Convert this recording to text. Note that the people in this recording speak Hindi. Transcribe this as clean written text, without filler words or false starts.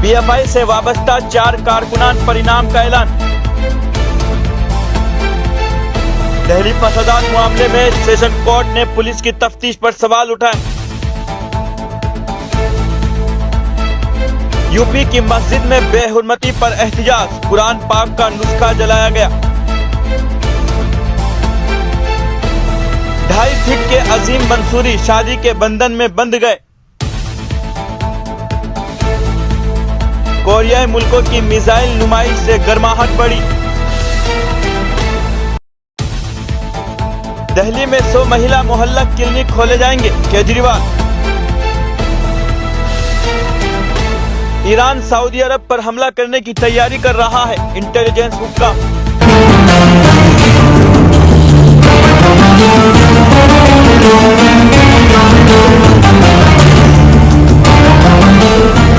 पीएफआई से वाबस्ता 4 कारकुनान परिणाम का ऐलान। दिल्ली फसादात मामले में सेशन कोर्ट ने पुलिस की तफ्तीश पर सवाल उठाए। यूपी की मस्जिद में बेहुरमती पर एहतिजाज, कुरान पाक का नुस्खा जलाया गया। 2.5 फीट के अजीम मंसूरी शादी के बंधन में बंध गए। कोरियाई मुल्कों की मिसाइल नुमाइश से गर्माहट बढ़ी। दिल्ली में 100 महिला मोहल्ला क्लिनिक खोले जाएंगे, केजरीवाल। ईरान सऊदी अरब पर हमला करने की तैयारी कर रहा है, इंटेलिजेंस हुक्का।